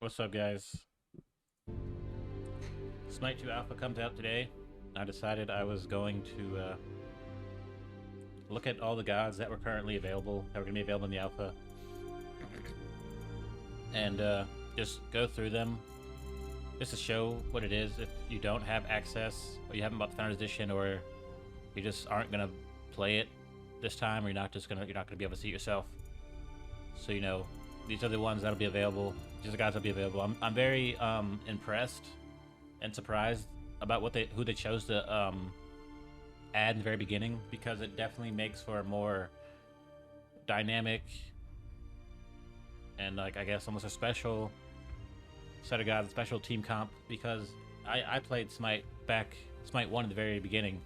What's up, guys? Smite 2 Alpha comes out today. I decided I was going to look at all the gods that were currently available, that were going to be available in the Alpha, and just go through them, just to show what it is if you don't have access, or you haven't bought the Founders Edition, or you just aren't going to play it this time, or you're not gonna be able to see it yourself. So these are the ones that'll be available. These are the guys that'll be available. I'm very impressed and surprised about who they chose to add in the very beginning, because it definitely makes for a more dynamic and, like, I guess almost a special set of guys, a special team comp, because I played Smite 1 at the very beginning.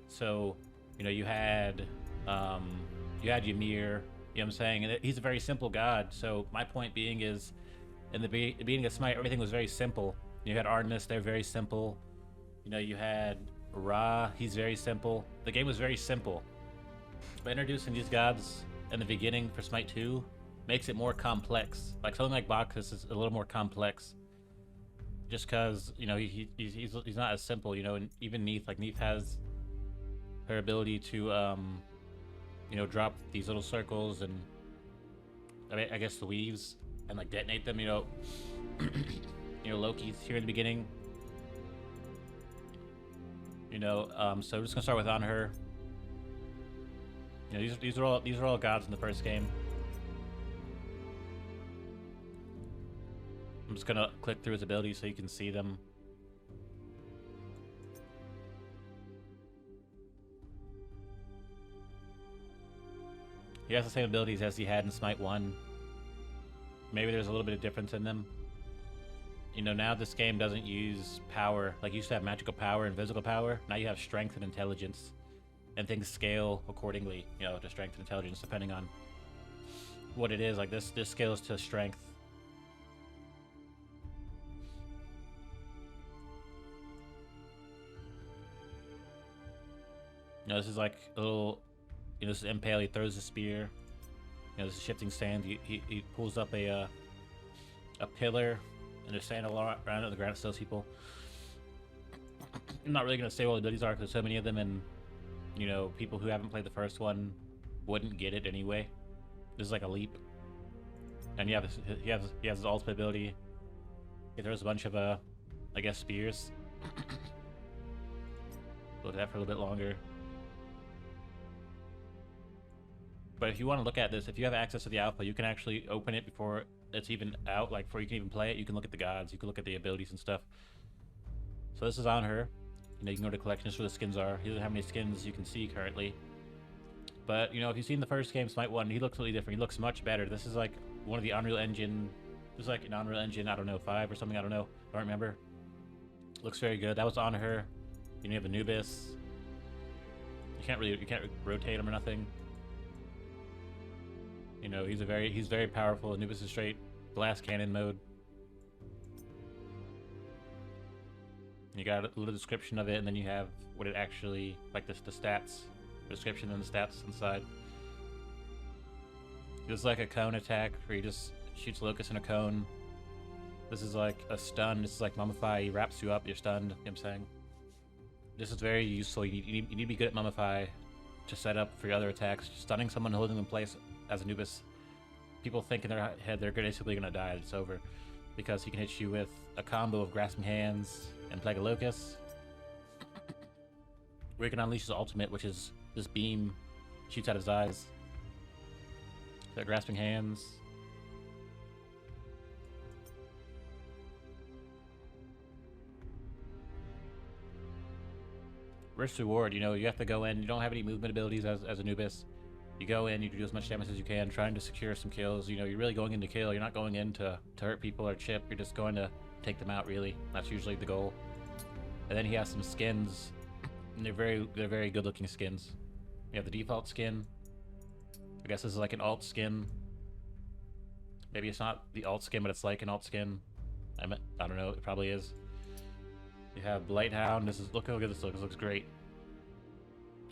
So you had Ymir, you know what I'm saying, and he's a very simple god. So my point being is, in the beginning of Smite, everything was very simple. You had Artemis, they're very simple. You had Ra, he's very simple. The game was very simple. But introducing these gods in the beginning for Smite 2 makes it more complex. Like something like Bacchus is a little more complex, just because he's not as simple. And even Neith, like Neith has her ability to drop these little circles and I guess the weaves and like detonate them. Loki's here in the beginning. So we're just gonna start with on her. These are all gods in the first game. I'm just gonna click through his abilities so you can see them. He has the same abilities as he had in Smite 1. Maybe there's a little bit of difference in them. Now this game doesn't use power. Like, you used to have magical power and physical power. Now you have strength and intelligence. And things scale accordingly, to strength and intelligence, depending on what it is. Like, this scales to strength. This is like a little... this is Impale, he throws a spear. This is shifting sand. He pulls up a pillar, and there's sand all around it on the ground. It kills people. I'm not really going to say what the abilities are because there's so many of them, and people who haven't played the first one wouldn't get it anyway. This is like a leap. And he has his ultimate ability. He throws a bunch of I guess spears. Look at that for a little bit longer. But if you want to look at this, if you have access to the alpha, you can actually open it before it's even out, like before you can even play it. You can look at the gods, you can look at the abilities and stuff. So this is on her. You can go to collections where the skins are. He doesn't have any skins you can see currently. But if you've seen the first game, Smite 1, he looks really different. He looks much better. This is like one of the Unreal Engine. This is like an Unreal Engine, I don't know, 5 or something, I don't know. I don't remember. Looks very good. That was on her. You have Anubis. You can't rotate him or nothing. He's very powerful. Anubis is straight glass cannon mode. You got a little description of it, and then you have what it actually, like the stats, the description and the stats inside. This is like a cone attack where he just shoots locusts in a cone. This is like a stun. This is like Mummify. He wraps you up. You're stunned. You know what I'm saying? This is very useful. You need to be good at Mummify to set up for your other attacks. Stunning someone, holding them in place as Anubis. People think in their head they're basically gonna die. It's over, because he can hit you with a combo of Grasping Hands and Plague of Locusts, where he can unleash his ultimate, which is this beam shoots out his eyes. So Grasping Hands. Risk reward, you have to go in. You don't have any movement abilities as Anubis. You go in, you do as much damage as you can, trying to secure some kills. You're really going in to kill. You're not going in to hurt people or chip. You're just going to take them out, really. That's usually the goal. And then he has some skins, and they're very good looking skins. You have the default skin. I guess this is like an alt skin. Maybe it's not the alt skin, but it's like an alt skin. I don't know, it probably is. You have Blighthound. Look how good this looks. This looks great.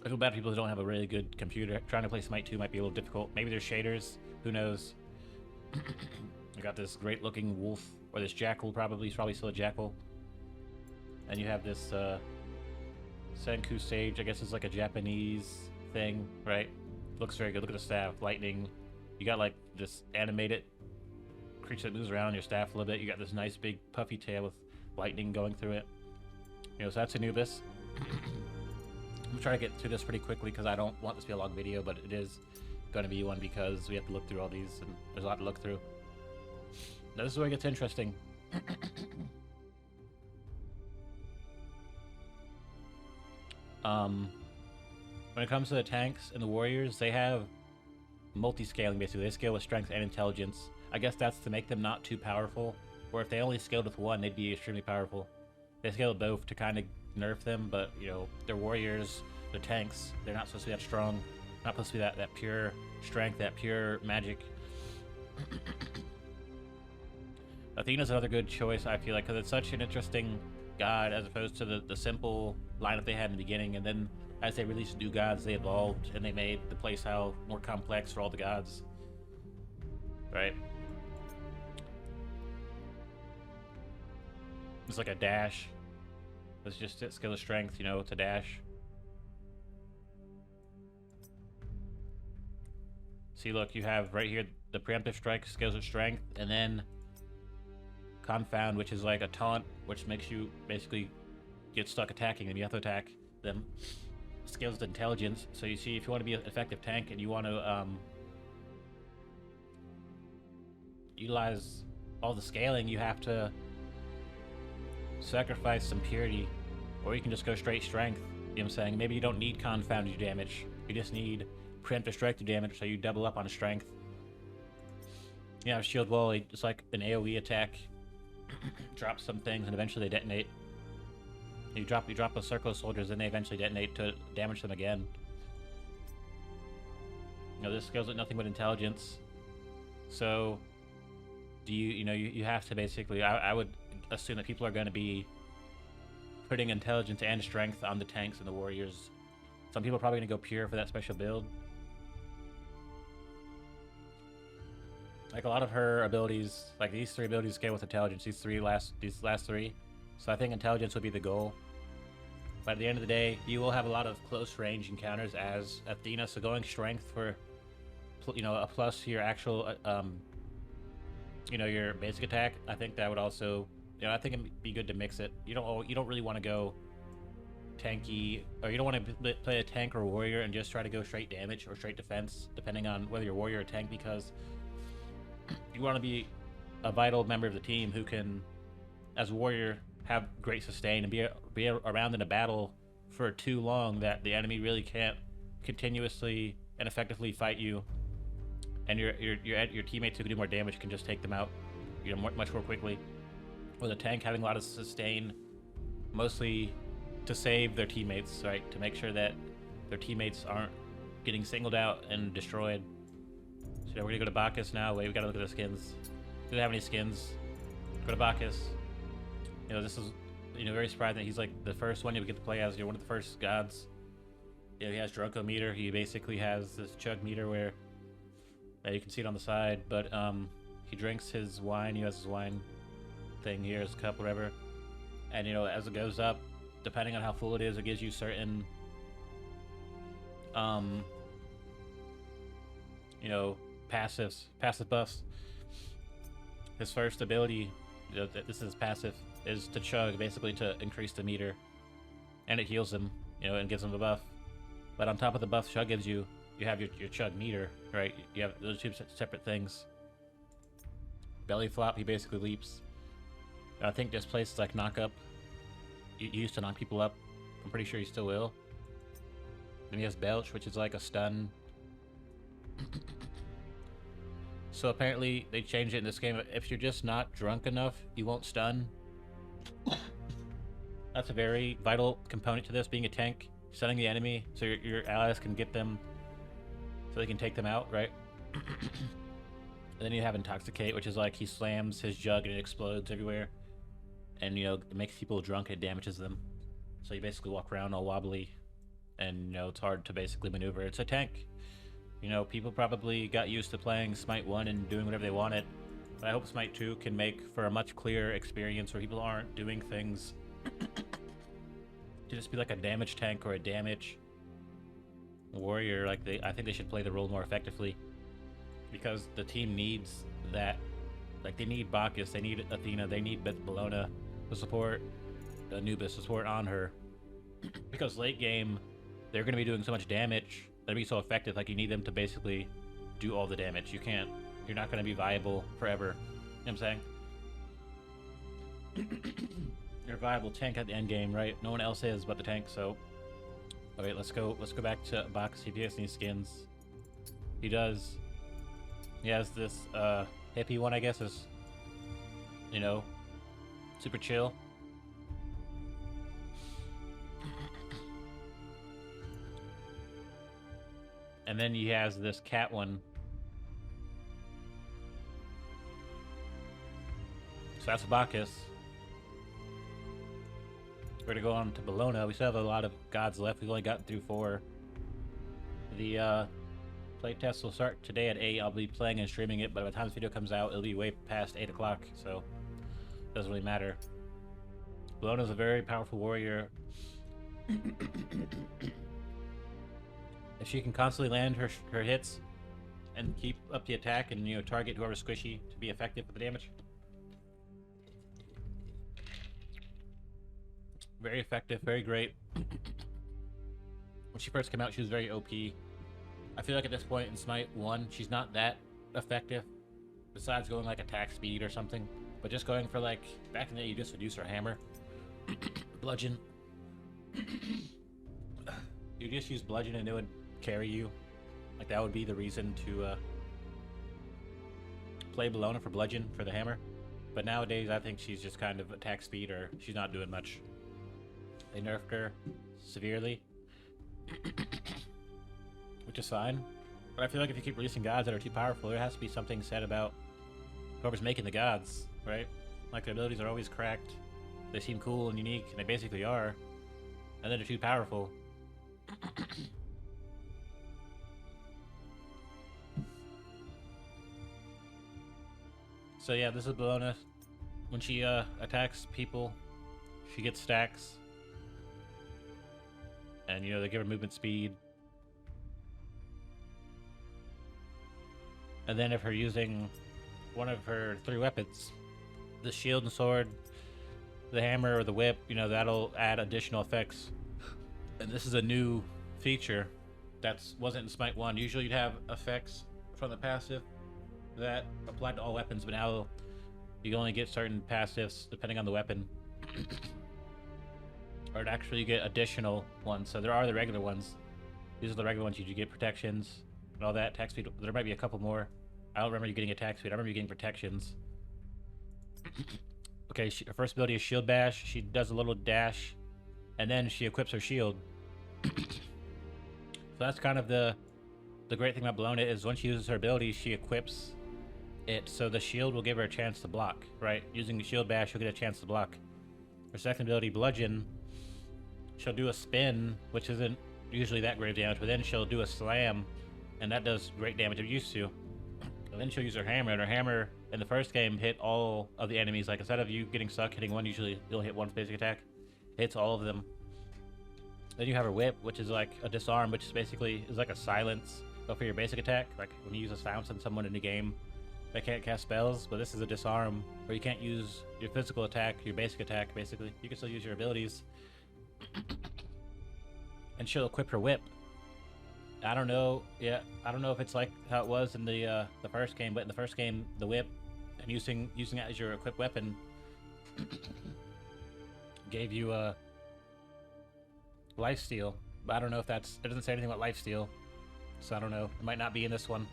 I feel bad for people who don't have a really good computer. Trying to play Smite 2 might be a little difficult. Maybe there's shaders. Who knows? I got this great looking wolf or this jackal probably. He's probably still a jackal. And you have this Senku Sage. I guess it's like a Japanese thing, right? Looks very good. Look at the staff, lightning. You got like this animated creature that moves around on your staff a little bit. You got this nice big puffy tail with lightning going through it. You know, so that's Anubis. I'm gonna try to get through this pretty quickly because I don't want this to be a long video, but it is going to be one because we have to look through all these, and there's a lot to look through. Now this is where it gets interesting. When it comes to the tanks and the warriors, they have multi-scaling basically. They scale with strength and intelligence. I guess that's to make them not too powerful, or if they only scaled with one, they'd be extremely powerful. They scale with both to kind of nerf them, but you know, they're warriors, they're tanks, they're not supposed to be that strong, not supposed to be that pure strength, that pure magic. Athena's another good choice, I feel like, because it's such an interesting god as opposed to the simple lineup they had in the beginning, and then as they released new gods, they evolved and they made the playstyle more complex for all the gods. Right? It's like a dash. It's just it, skill of strength, you know, it's a dash. See, look, you have right here the preemptive strike, skills of strength, and then confound, which is like a taunt, which makes you basically get stuck attacking them. You have to attack them. Skills of intelligence. So you see, if you want to be an effective tank and you want to utilize all the scaling, you have to sacrifice some purity, or you can just go straight strength. You know what I'm saying? Maybe you don't need confound to do damage. You just need preemptive strike to damage, so you double up on strength. Yeah, shield wall, it's like an AoE attack. Drop some things and eventually they detonate. You drop a circle of soldiers and they eventually detonate to damage them again. You know, this scales at nothing but intelligence. So do you have to basically, I would assume that people are going to be putting intelligence and strength on the tanks and the warriors. Some people are probably going to go pure for that special build. Like a lot of her abilities, like these three abilities scale with intelligence, these last three. So I think intelligence would be the goal. But at the end of the day, you will have a lot of close range encounters as Athena, so going strength for, you know, a plus to your actual, you know, your basic attack, I think that would also, you know, I think it'd be good to mix it. You don't really want to go tanky, or you don't want to play a tank or a warrior and just try to go straight damage or straight defense, depending on whether you're warrior or tank, because you want to be a vital member of the team who can, as a warrior, have great sustain and be around in a battle for too long that the enemy really can't continuously and effectively fight you, and your teammates who can do more damage can just take them out, you know, much more quickly. With a tank having a lot of sustain, mostly to save their teammates, right? To make sure that their teammates aren't getting singled out and destroyed. So we're gonna go to Bacchus now. Wait, we gotta look at the skins. Do they have any skins? Go to Bacchus. You know, this is, you know, very surprising that he's like the first one you get to play as. You're one of the first gods. You know, he has Drunko meter. He basically has this chug meter where you can see it on the side, but he drinks his wine. He has his wine thing here, his cup, whatever. And you know, as it goes up, depending on how full it is, it gives you certain you know, passive buffs. His first ability, you know, this is passive, is to chug, basically to increase the meter, and it heals him, you know, and gives him a buff. But on top of the buff chug gives you, you have your chug meter, right? You have those two separate things. Belly flop, he basically leaps. And I think this place is like knock up. You used to knock people up. I'm pretty sure you still will. Then he has belch, which is like a stun. So apparently they changed it in this game. If you're just not drunk enough, you won't stun. That's a very vital component to this, being a tank. Stunning the enemy so your allies can get them, so they can take them out, right? And then you have Intoxicate, which is like he slams his jug and it explodes everywhere. And, you know, it makes people drunk and it damages them. So you basically walk around all wobbly and, you know, it's hard to basically maneuver. It's a tank. You know, people probably got used to playing Smite 1 and doing whatever they wanted. But I hope Smite 2 can make for a much clearer experience where people aren't doing things to just be like a damage tank or a damage warrior. Like I think they should play the role more effectively, because the team needs that. Like they need Bacchus, they need Athena, they need Bellona to support Anubis, to support on her, because late game they're going to be doing so much damage, they're going to be so effective. Like you need them to basically do all the damage. You're not going to be viable forever. You know what I'm saying? You're a viable tank at the end game, right? No one else is but the tank. So, okay, let's go back to Bacchus. If he has any skins, he does. He has this hippie one, I guess, is, you know, super chill. And then he has this cat one. So that's Bacchus. We're gonna go on to Bellona. We still have a lot of gods left. We've only gotten through 4. The playtest will start today at 8. I'll be playing and streaming it, but by the time this video comes out, it'll be way past 8 o'clock, so it doesn't really matter. Bellona's a very powerful warrior. If she can constantly land her hits and keep up the attack and, you know, target whoever's squishy to be effective with the damage. Very effective, very great. When she first came out, she was very OP. I feel like at this point in Smite 1, she's not that effective, besides going like attack speed or something. But just going for like, back in the day, you just would use her hammer. Bludgeon. You just use bludgeon and it would carry you. Like that would be the reason to play Bellona for bludgeon for the hammer. But nowadays, I think she's just kind of attack speed, or she's not doing much. They nerfed her severely, which is fine. But I feel like if you keep releasing gods that are too powerful, there has to be something said about whoever's making the gods, right? Like their abilities are always cracked. They seem cool and unique, and they basically are. And then they're too powerful. So yeah, this is Bellona. When she attacks people, she gets stacks. And, you know, they give her movement speed. And then if her using one of her 3 weapons, the shield and sword, the hammer or the whip, you know, that'll add additional effects. And this is a new feature that wasn't in Smite 1. Usually you'd have effects from the passive that applied to all weapons, but now you only get certain passives depending on the weapon. Or actually you get additional ones. So there are the regular ones. These are the regular ones. You get protections and all that. Attack speed. There might be a couple more. I don't remember you getting attack speed. I remember you getting protections. Okay, her first ability is Shield Bash. She does a little dash, and then she equips her shield. So that's kind of the great thing about Bellona is once she uses her ability, she equips it, so the shield will give her a chance to block, right? Using the Shield Bash, she'll get a chance to block. Her second ability, Bludgeon, she'll do a spin, which isn't usually that great of damage, but then she'll do a slam, and that does great damage. It used to. And then she'll use her hammer, and her hammer in the first game hit all of the enemies. Like instead of you getting stuck hitting one, usually you'll hit one basic attack. It hits all of them. Then you have her whip, which is like a disarm, which basically is like a silence, but for your basic attack. Like when you use a silence on someone in the game, they can't cast spells, but this is a disarm where you can't use your physical attack, your basic attack, basically. You can still use your abilities. And she'll equip her whip. I don't know, I don't know if it's like how it was in the first game, but in the first game, the whip and using that as your equipped weapon gave you a lifesteal. But I don't know if it doesn't say anything about lifesteal, so I don't know. It might not be in this one.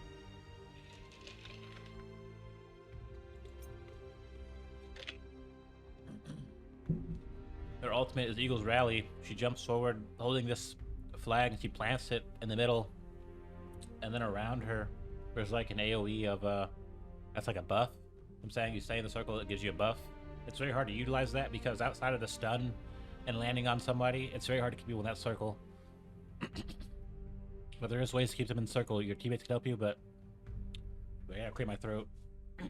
Her ultimate is Eagle's Rally. She jumps forward holding this flag and she plants it in the middle. And then around her, there's like an AoE of, that's like a buff. I'm saying you stay in the circle, it gives you a buff. It's very hard to utilize that because outside of the stun and landing on somebody, it's very hard to keep people in that circle. But there is ways to keep them in the circle. Your teammates can help you, but yeah, clear my throat. You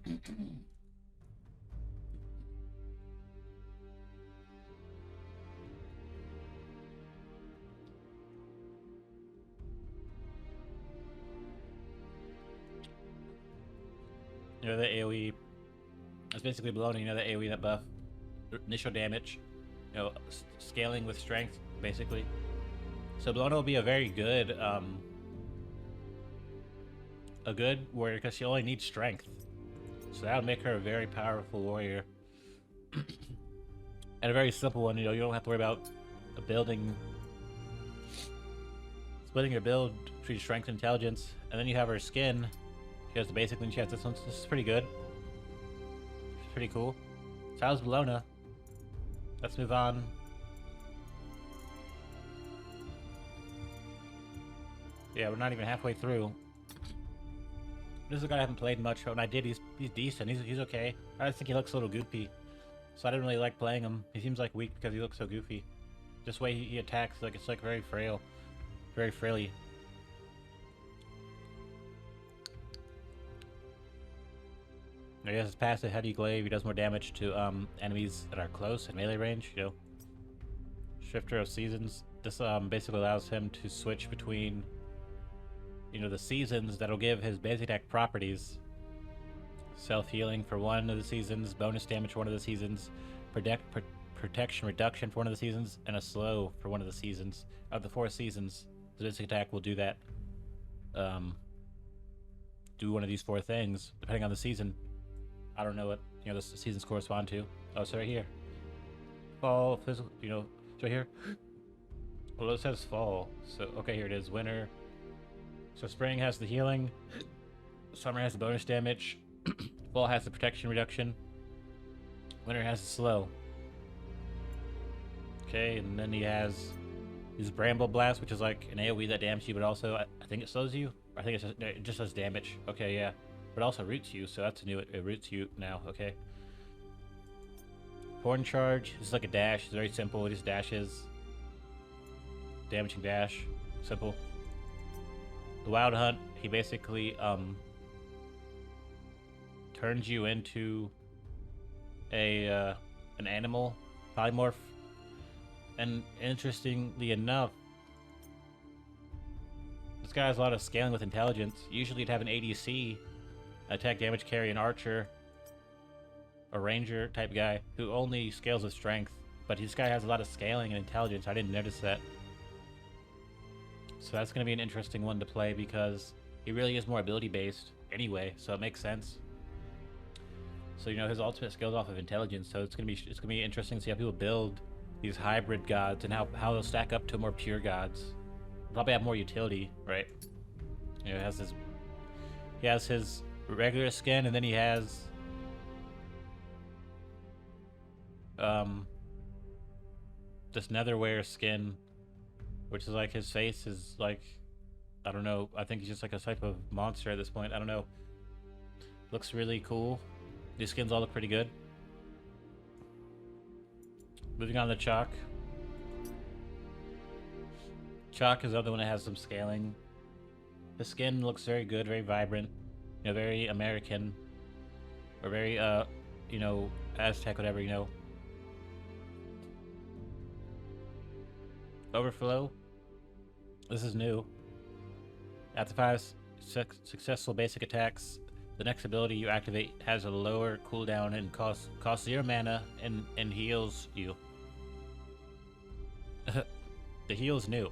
know, the AoE. It's basically Bologna, you know, the AoE, that buff. Initial damage. You know, scaling with strength, basically. So Bologna will be a very good, a good warrior because she only needs strength. So that would make her a very powerful warrior. And a very simple one, you know, you don't have to worry about building, splitting your build between strength and intelligence. And then you have her skin. She has the basic, then she has this one. This is pretty good. It's pretty cool. So how's Bologna? Let's move on. Yeah, we're not even halfway through. This is a guy I haven't played much, but when I did, he's decent. He's okay. I just think he looks a little goofy, so I didn't really like playing him. He seems like weak because he looks so goofy. This way he attacks, like it's like very frail, very frilly. I guess his passive Heady Glaive. He does more damage to enemies that are close and melee range. You know, Shifter of Seasons. This basically allows him to switch between, you know, the seasons. That'll give his basic attack properties. Self-healing for one of the seasons, bonus damage for one of the seasons, protection reduction for one of the seasons, and a slow for one of the seasons. Of the 4 seasons, the basic attack will do that. Do one of these 4 things, depending on the season. I don't know what, you know, the seasons correspond to. Oh, it's right here. Fall, physical, you know, it's right here. Well, it says fall. So, okay, here it is. Winter. So spring has the healing. Summer has the bonus damage. Fall has the protection reduction. Winter has the slow. Okay, and then he has his Bramble Blast, which is like an AoE that damages you, but also I think it slows you. I think it just does damage. Okay, yeah. But also roots you, so that's new. It roots you now, okay. Horn Charge. This is like a dash. It's very simple. It just dashes. Damaging dash. Simple. The Wild Hunt, he basically turns you into a an animal polymorph. And interestingly enough, this guy has a lot of scaling with intelligence. Usually you'd have an ADC, attack, damage, carry, an archer, a ranger type guy who only scales with strength. But this guy has a lot of scaling and intelligence. I didn't notice that. So that's going to be an interesting one to play because he really is more ability based anyway, so it makes sense. So, you know, his ultimate scales off of intelligence, so it's gonna be interesting to see how people build these hybrid gods and how they'll stack up to more pure gods. They'll probably have more utility, right? You know, he has his regular skin, and then he has this netherware skin, which is like his face is like, I don't know, I think he's just like a type of monster at this point. I don't know. Looks really cool. These skins all look pretty good. Moving on to Chalk. Chalk is the other one that has some scaling. The skin looks very good, very vibrant, you know, very American, or very you know, Aztec, whatever, you know. Overflow. This is new. After 5 successful basic attacks, the next ability you activate has a lower cooldown and costs 0 mana and heals you. The heal is new.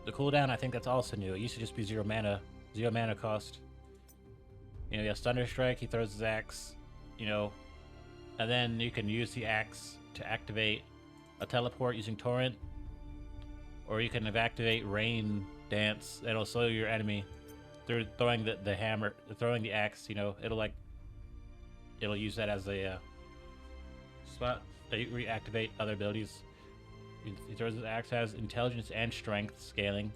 The cooldown, I think that's also new. It used to just be 0 mana cost. You know, he has Thunder Strike, he throws his axe, you know, and then you can use the axe to activate a teleport using Torrent, or you can activate Rain Dance, and it'll slow your enemy through throwing the hammer, throwing the axe. You know, it'll use that as a spot that you reactivate other abilities. He throws his axe, has intelligence and strength scaling.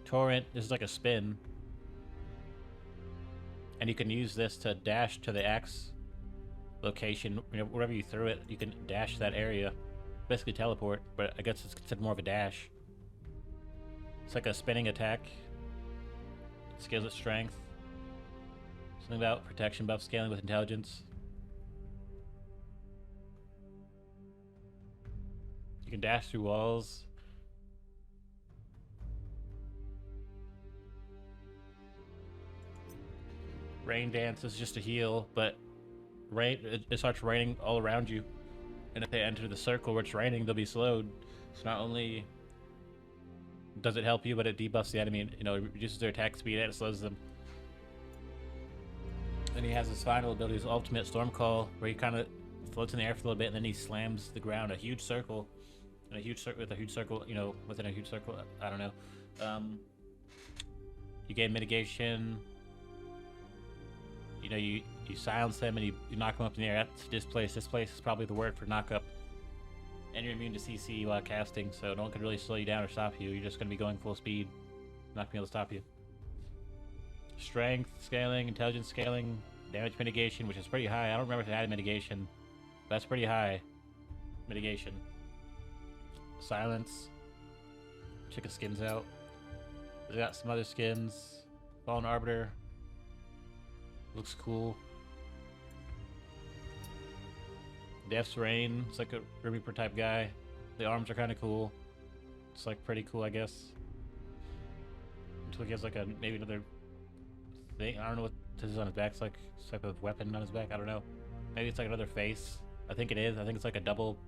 Torrent, this is like a spin, and you can use this to dash to the axe location. You know, wherever you threw it, you can dash that area. Basically teleport, but I guess it's considered more of a dash. It's like a spinning attack. Scales with strength. Something about protection buff scaling with intelligence. You can dash through walls. Rain dance is just a heal, but it starts raining all around you. And if they enter the circle where it's raining, they'll be slowed. So not only does it help you, but it debuffs the enemy, and it reduces their attack speed and it slows them. And he has his final ability, his ultimate storm call, where he kind of floats in the air for a little bit and then he slams the ground, a huge circle, and a huge circle with a huge circle, within a huge circle. I don't know. You gain mitigation. You silence them and you knock them up in the air. That's displace. Displace is probably the word for knock up. And you're immune to CC while casting, so no one can really slow you down or stop you. You're just going to be going full speed, not going to be able to stop you. Strength scaling, intelligence scaling, damage mitigation, which is pretty high. I don't remember if it had mitigation, but that's pretty high. Mitigation. Silence. Check the skins out. We got some other skins. Fallen Arbiter. Looks cool. Death's Rain. It's like a Reaper type guy. The arms are kind of cool. It's like pretty cool, I guess. Until he has like maybe another thing. I don't know what this is on his back. It's like some type of weapon on his back. I don't know. Maybe it's like another face. I think it is. I think it's like a double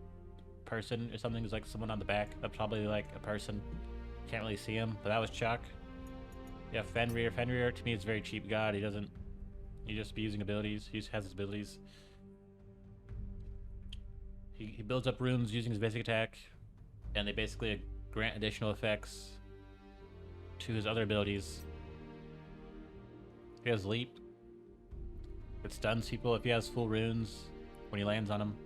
person or something. There's like someone on the back. That's probably like a person. Can't really see him, but that was Chuck. Yeah, Fenrir. Fenrir to me is a very cheap god. He just be using abilities. He just has his abilities. He builds up runes using his basic attack, and they basically grant additional effects to his other abilities. He has Leap. It stuns people if he has full runes when he lands on them.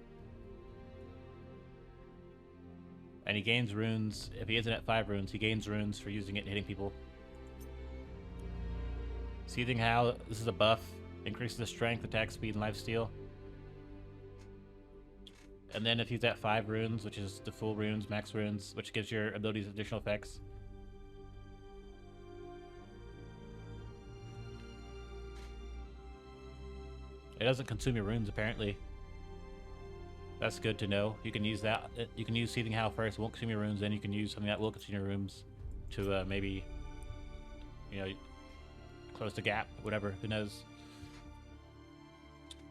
And he gains runes. If he isn't at 5 runes, he gains runes for using it and hitting people. Seething Howl, this is a buff. Increases the strength, attack speed, and lifesteal. And then if he's at 5 runes, which is the full runes, max runes, which gives your abilities additional effects. It doesn't consume your runes, apparently. That's good to know. You can use that. You can use Seething Howl first, it won't consume your runes, then you can use something that will consume your runes to maybe, close the gap, whatever, who knows.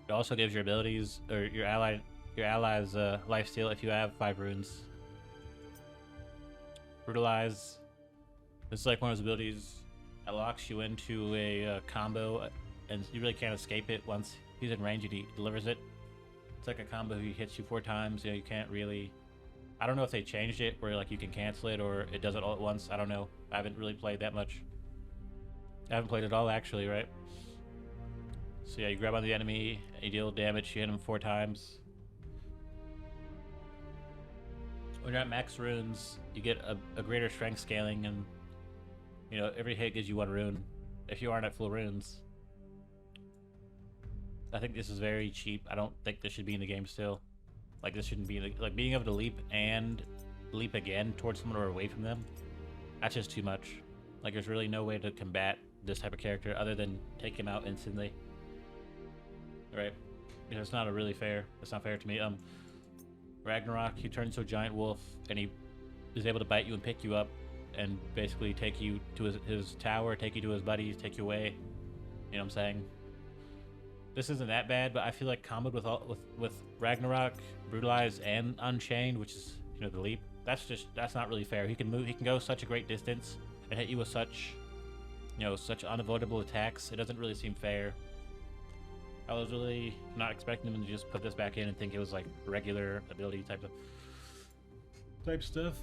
It also gives your abilities, or your allies lifesteal if you have 5 runes. Brutalize. This is like one of those abilities that locks you into a combo, and you really can't escape it once he's in range and he delivers it. It's like a combo he hits you 4 times. You can't really... I don't know if they changed it where like you can cancel it or it does it all at once. I don't know. I haven't really played that much. I haven't played it all actually, right? So yeah, you grab on the enemy, you deal damage, you hit him 4 times. When you're at max runes, you get a greater strength scaling, and every hit gives you 1 rune if you aren't at full runes. I think this is very cheap. I don't think this should be in the game still. Like this shouldn't be like being able to leap and leap again towards someone or away from them. That's just too much. Like there's really no way to combat this type of character other than take him out instantly. Right? It's not really fair. It's not fair to me. Ragnarok, he turns into a giant wolf and he is able to bite you and pick you up and basically take you to his tower, take you to his buddies, take you away. You know what I'm saying? This isn't that bad, but I feel like comboed with Ragnarok, Brutalize, and Unchained, which is the leap. That's not really fair. He can move. He can go such a great distance and hit you with such unavoidable attacks. It doesn't really seem fair. I was really not expecting him to just put this back in and think it was like regular ability type stuff.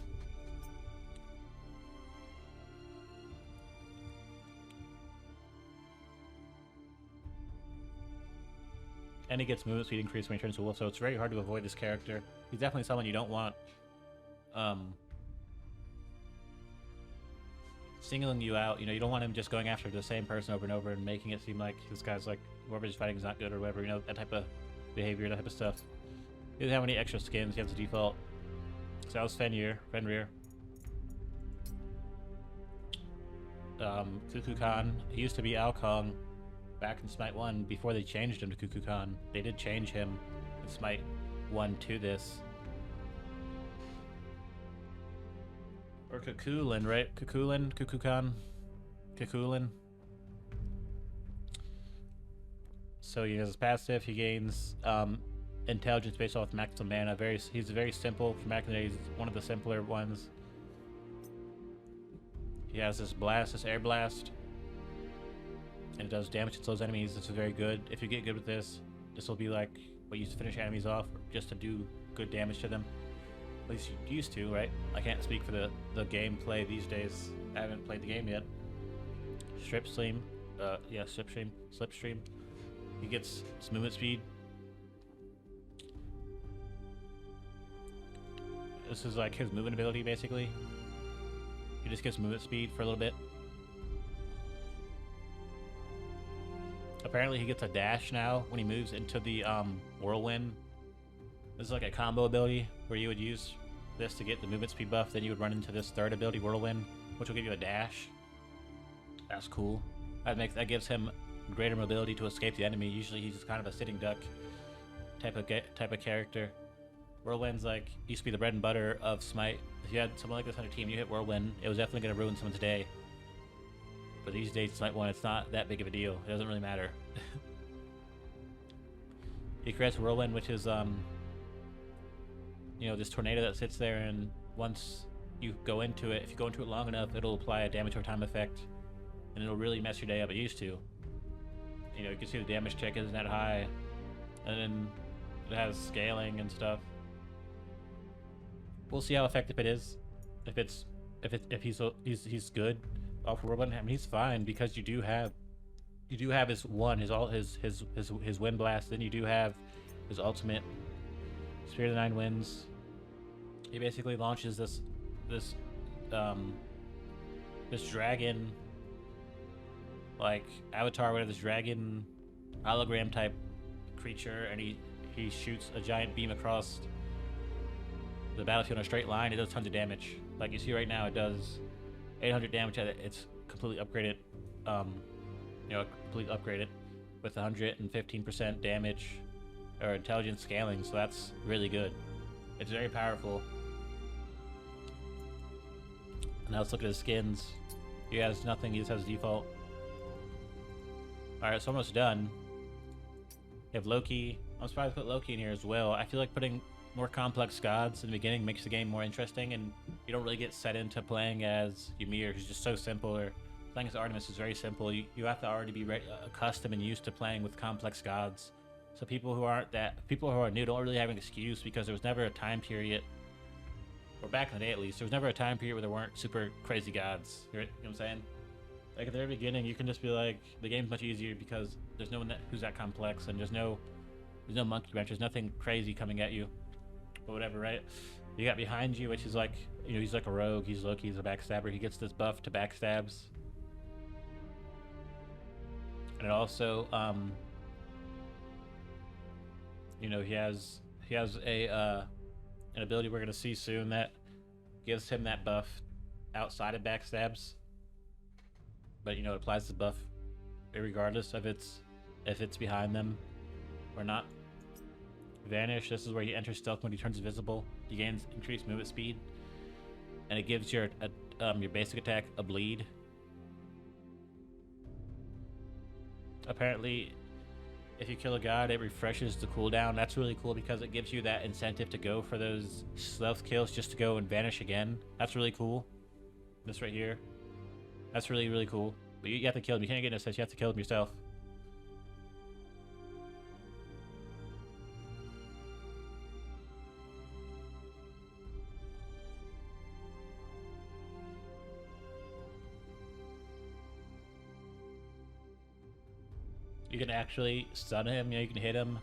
And he gets movement speed increase when he turns to a wolf, so it's very hard to avoid this character. He's definitely someone you don't want singling you out. You don't want him just going after the same person over and over and making it seem like this guy's like whoever he's fighting is not good or whatever. That type of behavior, that type of stuff. He doesn't have any extra skins. He has the default. So that was Fenrir. Kukulkan. He used to be Alkong back in Smite 1 before they changed him to Kukulkan. They did change him in Smite 1 to this. Or Kukulkan, right? Kukulkan. So he has his passive. He gains intelligence based off maximum mana. He's very simple. From back in the day, he's one of the simpler ones. He has this blast, this air blast, and it does damage to those enemies. This is very good. If you get good with this, this will be like what you use to finish enemies off, just to do good damage to them. At least you used to, right? I can't speak for the gameplay these days. I haven't played the game yet. Slipstream. He gets his movement speed. This is like his movement ability, basically. He just gets movement speed for a little bit. Apparently he gets a dash now when he moves into the whirlwind. This is like a combo ability where you would use this to get the movement speed buff, then you would run into this third ability, whirlwind, which will give you a dash. That's cool. That gives him greater mobility to escape the enemy. Usually he's just kind of a sitting duck type of character. Whirlwind's like used to be the bread and butter of Smite. If you had someone like this on your team, you hit Whirlwind, it was definitely going to ruin someone's day. But these days, Smite 1, it's not that big of a deal. It doesn't really matter. He creates Whirlwind, which is you know, this tornado that sits there, and once you go into it, if you go into it long enough, it'll apply a damage over time effect, and it'll really mess your day up. It used to. You know, you can see the damage check isn't that high, and then it has scaling and stuff. We'll see how effective it is. If he's good off Whirlwind. I mean, he's fine because you do have his wind blast. Then you do have his ultimate, Spirit of the Nine Winds. He basically launches this dragon, like avatar, whatever, this dragon hologram type creature, and he shoots a giant beam across the battlefield in a straight line. It does tons of damage. Like you see right now, it does 800 damage. It's completely upgraded. Completely upgraded with 115% damage or intelligence scaling. So that's really good. It's very powerful. Now let's look at his skins. He has nothing. He just has default. All right, it's almost done. You have Loki. I'm surprised to put Loki in here as well. I feel like putting more complex gods in the beginning makes the game more interesting, and you don't really get set into playing as Ymir, who's just so simple, or playing as Artemis is very simple. You have to already be accustomed and used to playing with complex gods. So people who are new don't really have an excuse, because there was never a time period, or back in the day at least, there was never a time period where there weren't super crazy gods. You know what I'm saying? Like at the very beginning, you can just be like, the game's much easier because there's no one who's that complex, and there's no monkey wrench, there's nothing crazy coming at you. But whatever, right? You got behind you, which is like, you know, he's like a rogue, he's Loki, he's a backstabber. He gets this buff to backstabs. And it also, you know, he has an ability we're gonna see soon that gives him that buff outside of backstabs. But you know, it applies the buff regardless of if it's behind them or not. Vanish, this is where he enters stealth mode. He turns invisible. He gains increased movement speed, and it gives your basic attack a bleed. Apparently, if you kill a god, it refreshes the cooldown. That's really cool because it gives you that incentive to go for those stealth kills, just to go and vanish again. That's really cool. This right here, that's really, really cool. But you have to kill him. You can't get an assist. You have to kill him yourself. You can actually stun him, you know, you can hit him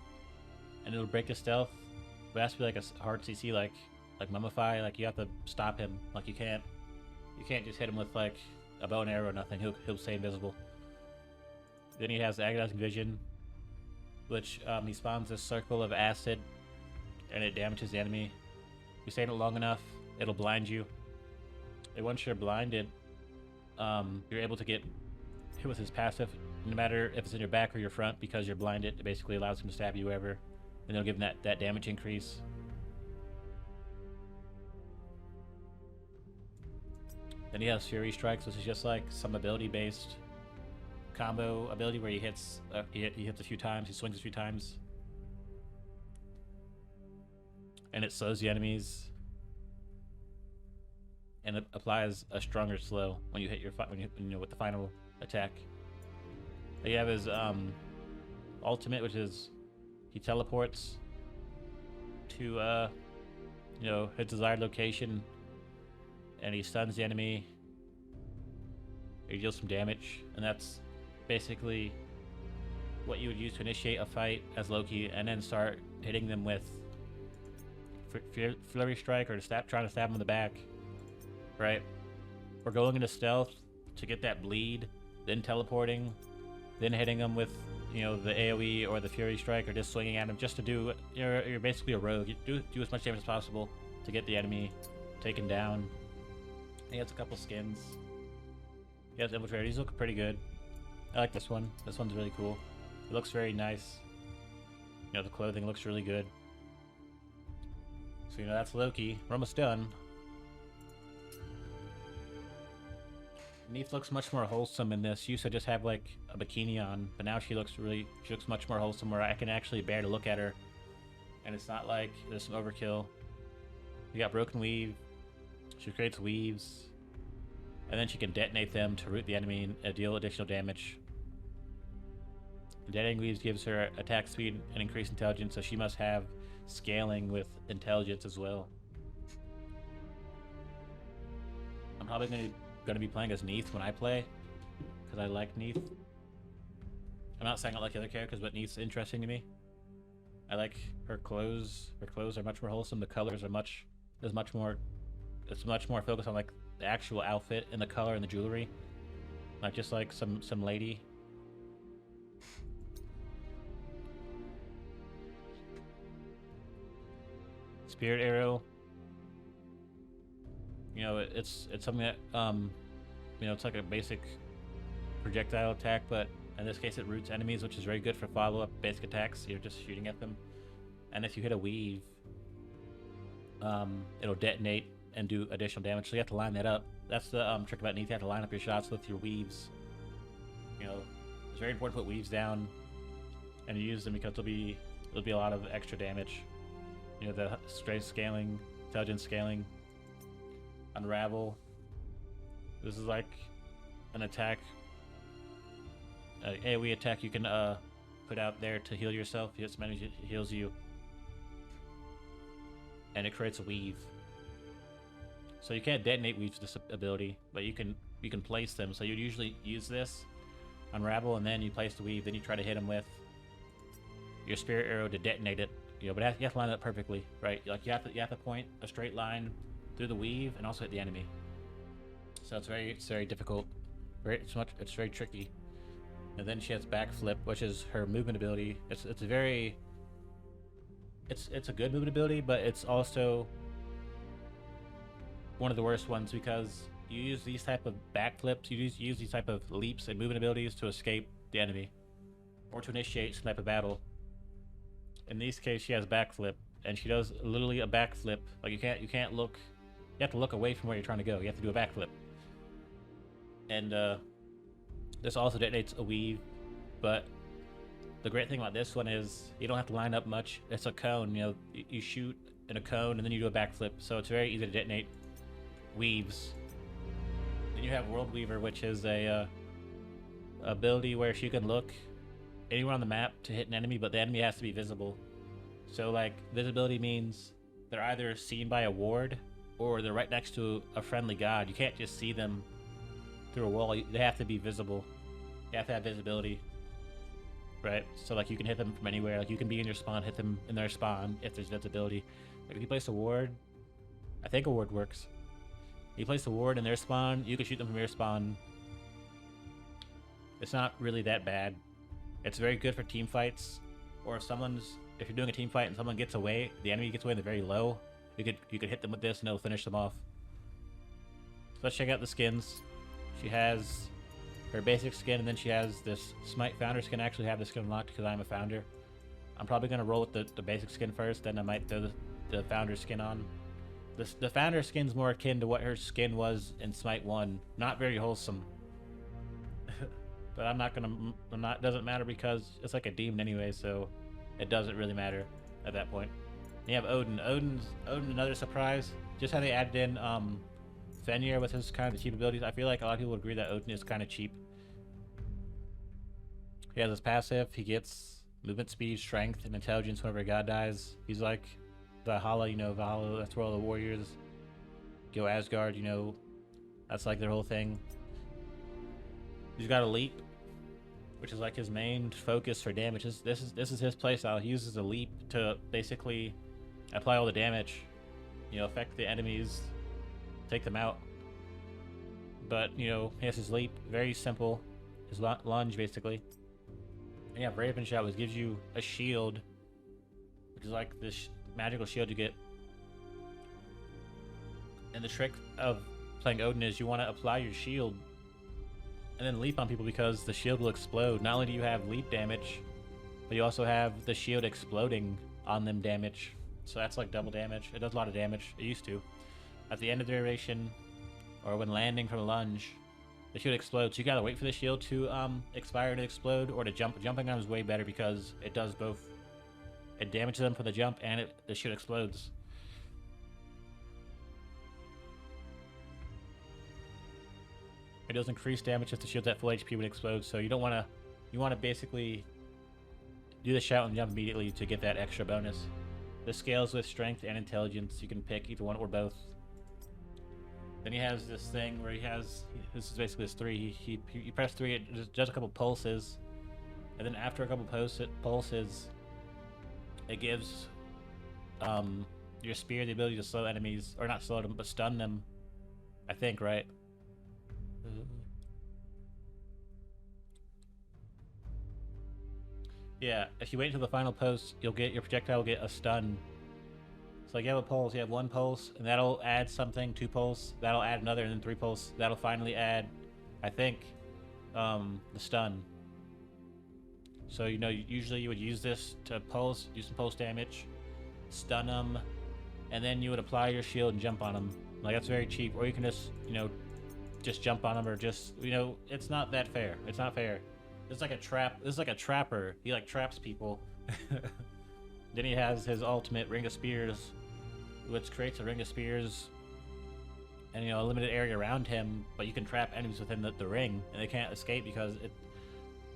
and it'll break his stealth. But it has to be like a hard CC, like Mummify. Like you have to stop him. Like you can't just hit him with like a bow and arrow or nothing. He'll stay invisible. Then he has Agonizing Vision, which he spawns this circle of acid and it damages the enemy. You stay in it long enough, it'll blind you. And once you're blinded, you're able to get hit with his passive, no matter if it's in your back or your front, because you're blinded, it basically allows him to stab you wherever, and it'll give him that damage increase. Then he has Fury Strikes, which is just like some ability-based combo ability where he hits a few times, he swings a few times, and it slows the enemies, and it applies a stronger slow when you hit your with the final attack. You have his ultimate, which is he teleports to his desired location, and he stuns the enemy. He deals some damage, and that's basically what you would use to initiate a fight as Loki, and then start hitting them with Flurry Strike or trying to stab them in the back, right? Or going into stealth to get that bleed, then teleporting, then hitting them with the AoE or the Fury Strike, or just swinging at them just to do. You're basically a rogue. You do as much damage as possible to get the enemy taken down. He has a couple skins. He has Infiltrator. These look pretty good. I like this one. This one's really cool. It looks very nice. The clothing looks really good. So that's Loki. We're almost done. Neith looks much more wholesome in this. She used to just have like a bikini on, but now she looks much more wholesome, where I can actually bear to look at her, and it's not like there's some overkill. You got Broken Weave. She creates weaves, and then she can detonate them to root the enemy and deal additional damage. Detonating weaves gives her attack speed and increased intelligence, so she must have scaling with intelligence as well. I'm probably going to be playing as Neith when I play, because I like Neith. I'm not saying I like the other characters, but Neith's interesting to me. I like her clothes. Her clothes are much more wholesome. The colors are much more focused on like the actual outfit and the color and the jewelry, not just like some lady. Spirit Arrow. It's something that it's like a basic projectile attack, but in this case it roots enemies, which is very good for follow-up basic attacks. You're just shooting at them, and if you hit a weave, it'll detonate and do additional damage. So you have to line that up. That's the trick about Neith. You have to line up your shots with your weaves. It's very important to put weaves down and use them, because there'll be a lot of extra damage. The straight scaling, intelligence scaling, unravel. This is like an attack, AoE attack you can put out there to heal yourself. It heals you, and it creates a weave. So you can't detonate weaves with this ability, but you can place them. So you'd usually use this, unravel, and then you place the weave. Then you try to hit them with your Spirit Arrow to detonate it. But you have to line it up perfectly, right? Like you have to point a straight line through the weave and also hit the enemy. So it's very difficult. It's very tricky. And then she has Backflip, which is her movement ability. It's a good movement ability, but it's also one of the worst ones, because you use these type of backflips, you use these type of leaps and movement abilities to escape the enemy or to initiate some type of battle. In this case, she has Backflip, and she does literally a backflip. Like you can't look. You have to look away from where you're trying to go. You have to do a backflip. And this also detonates a weave, but the great thing about this one is you don't have to line up much. It's a cone. You shoot in a cone and then you do a backflip, so it's very easy to detonate weaves. Then you have World Weaver, which is a ability where she can look anywhere on the map to hit an enemy, but the enemy has to be visible. So like visibility means they're either seen by a ward or they're right next to a friendly god. You can't just see them through a wall. They have to be visible. You have to have visibility, right? So like you can hit them from anywhere. Like you can be in your spawn, hit them in their spawn if there's visibility. Like if you place a ward, I think a ward works. You place a ward in their spawn, you can shoot them from your spawn. It's not really that bad. It's very good for team fights, or if you're doing a team fight and someone gets away, the enemy gets away and they're very low, you could hit them with this and it'll finish them off. So let's check out the skins. She has her basic skin, and then she has this Smite founder skin. I actually have this skin unlocked because I'm a founder. I'm probably gonna roll with the basic skin first, then I might throw the founder skin on. The founder skin's more akin to what her skin was in Smite 1. Not very wholesome. But doesn't matter because it's like a demon anyway, so it doesn't really matter at that point. And you have Odin. Odin, another surprise. Just how they added in Fenrir with his kind of cheap abilities. I feel like a lot of people would agree that Odin is kind of cheap. He has his passive. He gets movement speed, strength, and intelligence whenever a god dies. He's like Valhalla, Valhalla, that's where all the warriors go. Asgard, that's like their whole thing. He's got a leap, which is like his main focus for damage. This is his playstyle. He uses a leap to basically apply all the damage, affect the enemies, take them out. But he has his leap, very simple, his lunge basically. And you have Raven Shout, which gives you a shield, which is like this magical shield you get. And the trick of playing Odin is you want to apply your shield and then leap on people because the shield will explode. Not only do you have leap damage, but you also have the shield exploding on them damage. So that's like double damage. It does a lot of damage. It used to. At the end of the duration, or when landing from a lunge, the shield explodes. So you gotta wait for the shield to expire to explode, or to jump. Jumping on is way better because it does both. It damages them for the jump, and the shield explodes. It does increase damage if the shield's at full HP when it explodes. So you don't want to. You want to basically do the shout and jump immediately to get that extra bonus. The scales with strength and intelligence. You can pick either one or both. Then he has this thing where this is basically his 3. He press 3, it does a couple pulses, and then after a couple pulses, it gives your spear the ability to slow enemies, or not slow them, but stun them. I think, right? Yeah, if you wait until the final pulse, your projectile will get a stun. So like you have a pulse, you have 1 pulse, and that'll add something, 2 pulse, that'll add another, and then 3 pulse. That'll finally add, I think, the stun. So usually you would use this to pulse, do some pulse damage, stun them, and then you would apply your shield and jump on them. Like that's very cheap. Or you can just jump on them, or just it's not that fair. It's not fair. It's like a trap. This is like a trapper. He like traps people. Then he has his ultimate Ring of Spears, which creates a ring of spears and a limited area around him, but you can trap enemies within the ring and they can't escape because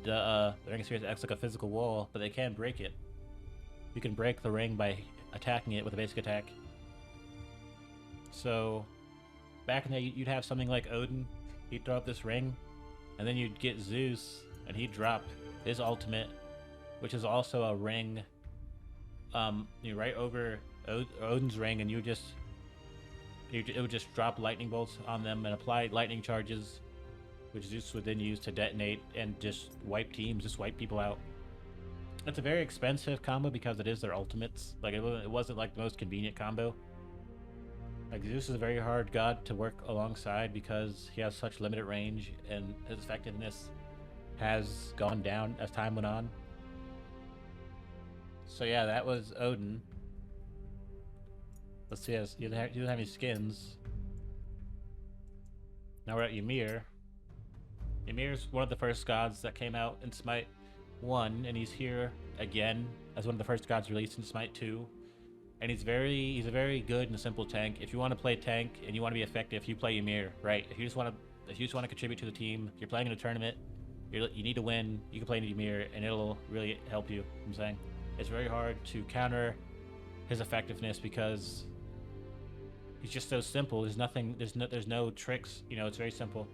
the ring of spears acts like a physical wall, but they can break it. You can break the ring by attacking it with a basic attack. So back in there, you'd have something like Odin. He'd throw up this ring, and then you'd get Zeus, and he'd drop his ultimate, which is also a ring right over Odin's ring, and it would just drop lightning bolts on them and apply lightning charges, which Zeus would then use to detonate and just wipe teams, just wipe people out. It's a very expensive combo because it is their ultimates. Like it wasn't like the most convenient combo. Like Zeus is a very hard god to work alongside because he has such limited range, and his effectiveness has gone down as time went on. So yeah, that was Odin. Let's see, he doesn't have any skins. Now we're at Ymir. Ymir's one of the first gods that came out in Smite 1, and he's here again as one of the first gods released in Smite 2. And he's a very good and simple tank. If you want to play tank and you want to be effective, you play Ymir, right? If you just want to contribute to the team, if you're playing in a tournament, you need to win, you can play Ymir and it'll really help you. I'm saying it's very hard to counter his effectiveness because he's just so simple. There's no tricks. It's very simple.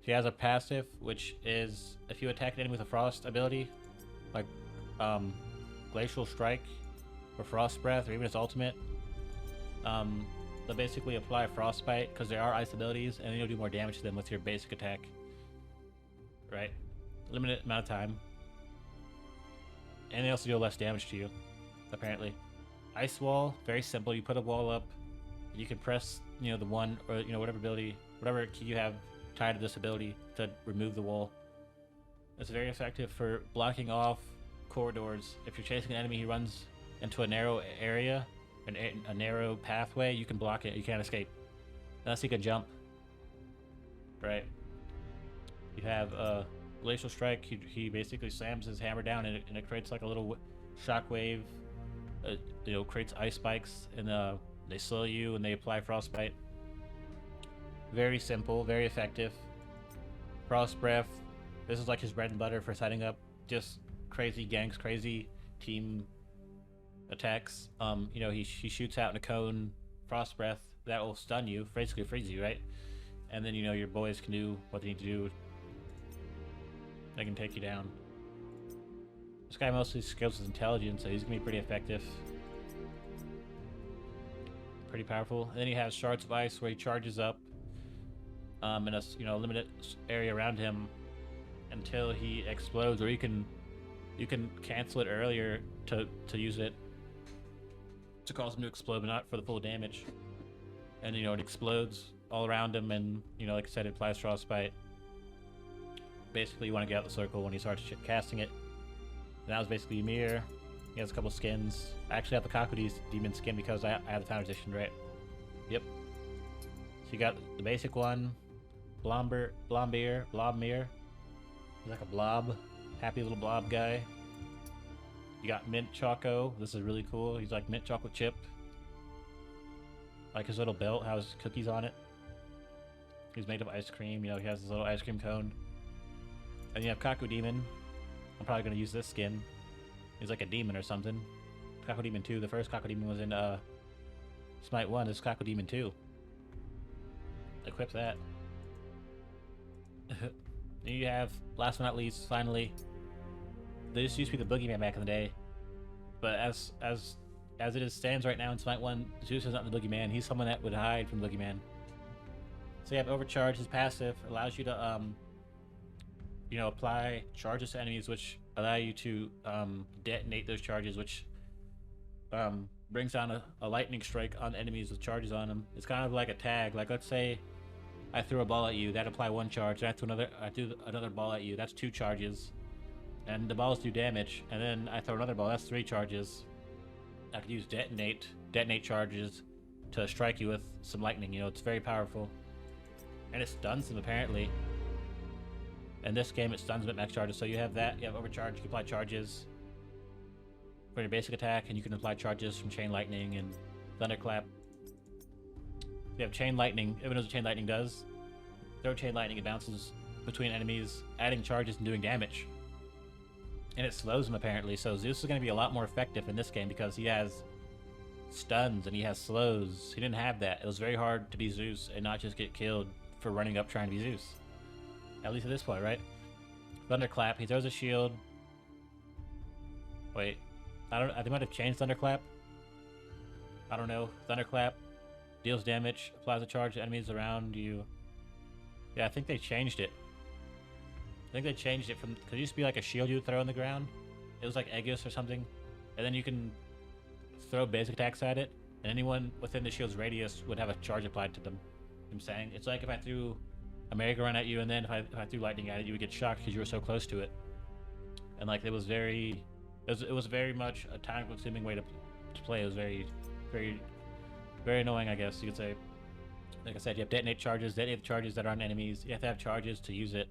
He has a passive, which is if you attack an enemy with a frost ability, like Glacial Strike or Frost Breath, or even his ultimate, they'll basically apply Frostbite because there are ice abilities, and then you'll do more damage to them with your basic attack. Right? Limited amount of time. And they also do less damage to you, apparently. Ice Wall, very simple. You put a wall up, you can press, the one, or, whatever ability, whatever key you have tied to this ability to remove the wall. It's very effective for blocking off corridors. If you're chasing an enemy, he runs into a narrow area, a narrow pathway, you can block it. You can't escape unless he can jump. Right. You have Glacial Strike. He basically slams his hammer down, and it creates like a little shockwave. Creates ice spikes, and they slow you, and they apply Frostbite. Very simple, very effective. Frost Breath. This is like his bread and butter for setting up just crazy ganks, crazy team attacks. He shoots out in a cone, Frost Breath, that will stun you, basically freeze you, right? And then your boys can do what they need to do. They can take you down. This guy mostly skills his intelligence, so he's gonna be pretty effective. Pretty powerful. And then you have Shards of Ice, where he charges up in a limited area around him until he explodes, or you can cancel it earlier to use it to cause him to explode, but not for the full damage. And it explodes all around him, and like I said, it applies Frostbite. Basically, you want to get out the circle when he starts casting it. And that was basically Ymir. He has a couple skins. I actually have the Kakudi's demon skin because I have the Founders Edition, right? Yep. So you got the basic one, Blombeer. He's like a blob, happy little blob guy. You got Mint Choco. This is really cool. He's like mint chocolate chip. Like his little belt has cookies on it. He's made of ice cream. He has this little ice cream cone. And you have Kaku Demon. I'm probably gonna use this skin. He's like a demon or something. Kaku Demon 2. The first Kaku Demon was in Smite 1. This is Kaku Demon 2. Equip that. Then you have, last but not least, finally, this used to be the Boogeyman back in the day, but as it stands right now in Smite 1, Zeus is not the Boogeyman. He's someone that would hide from the Boogeyman. So you have Overcharge. His passive allows you to apply charges to enemies, which allow you to detonate those charges, which brings down a lightning strike on enemies with charges on them. It's kind of like a tag. Like, let's say I threw a ball at you, that apply one charge. I threw another ball at you, that's 2 charges. And the balls do damage. And then I throw another ball, that's 3 charges. I could use detonate charges to strike you with some lightning. It's very powerful. And it stuns them, apparently. In this game, it stuns them at max charges. So you have that, you have Overcharge, you can apply charges for your basic attack, and you can apply charges from Chain Lightning and Thunderclap. You have Chain Lightning. Everyone knows what Chain Lightning does. Throw Chain Lightning, it bounces between enemies, adding charges and doing damage. And it slows them, apparently. So Zeus is going to be a lot more effective in this game because he has stuns and he has slows. He didn't have that. It was very hard to be Zeus and not just get killed for running up trying to be Zeus. At least at this point, right? Thunderclap. He throws a shield. Wait. I think I might have changed Thunderclap. I don't know. Thunderclap deals damage, applies a charge to enemies around you. Yeah, I think they changed it. I think they changed it from, because it used to be like a shield you would throw on the ground. It was like Aegis or something. And then you can throw basic attacks at it, and anyone within the shield's radius would have a charge applied to them. I'm saying it's like if I threw a merry-go-round at you, and then if I threw lightning at it, you would get shocked because you were so close to it. And like it was very much a time-consuming way to play. It was very, very, very annoying, I guess you could say. Like I said, you have detonate charges that are on enemies. You have to have charges to use it.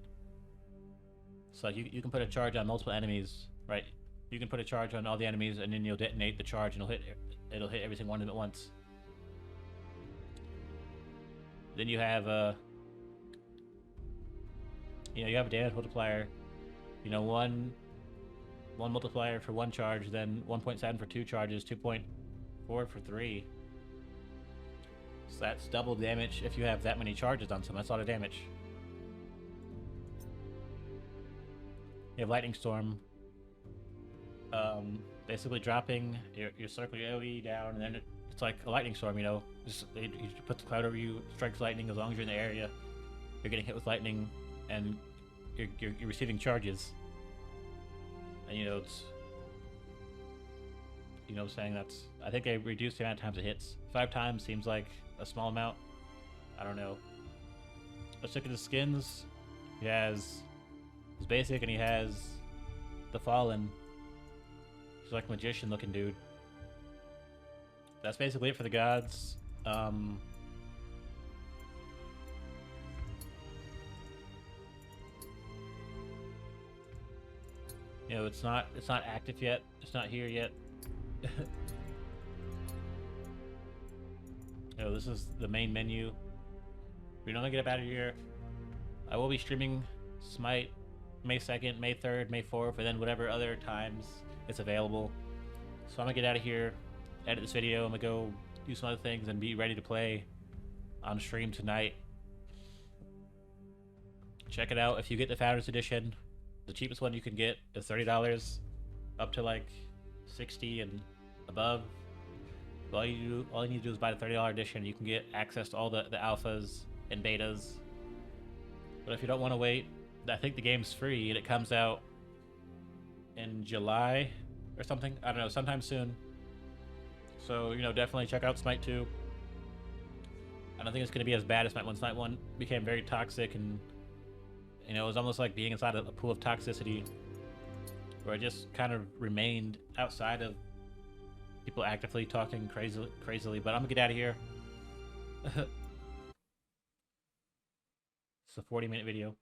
So you can put a charge on multiple enemies, right? You can put a charge on all the enemies, and then you'll detonate the charge, and it'll hit every single one of them at once. Then you have you have a damage multiplier. One multiplier for 1 charge, then 1.7 for 2 charges, 2.4 for 3. So that's double damage if you have that many charges on someone. That's a lot of damage. You have Lightning Storm. Basically dropping your circle, your AoE down, and then it's like a lightning storm, you put the cloud over you, strikes lightning. As long as you're in the area, you're getting hit with lightning, and you're receiving charges. And it's I'm saying, that's, I think they reduced the amount of times it hits. 5 times seems like a small amount. I don't know. let's look at his skins. He has his basic and he has the Fallen. He's like a magician looking dude. That's basically it for the gods. You know, it's not active yet. It's not here yet. You know, this is the main menu. We don't get up out of here. I will be streaming Smite May 2nd, May 3rd, May 4th, and then whatever other times it's available. So I'm gonna get out of here, edit this video, I'm gonna go do some other things and be ready to play on stream tonight. Check it out if you get the Founders Edition. The cheapest one you can get is $30, up to like 60 and above. All you need to do is buy the $30 edition. You can get access to all the alphas and betas. But if you don't want to wait, I think the game's free and it comes out in July or something. I don't know, sometime soon. So, you know, definitely check out Smite 2. I don't think it's going to be as bad as Smite 1. Smite 1 became very toxic, and you know, it was almost like being inside a pool of toxicity where it just kind of remained outside of people actively talking crazily. But I'm gonna get out of here. It's a 40-minute video.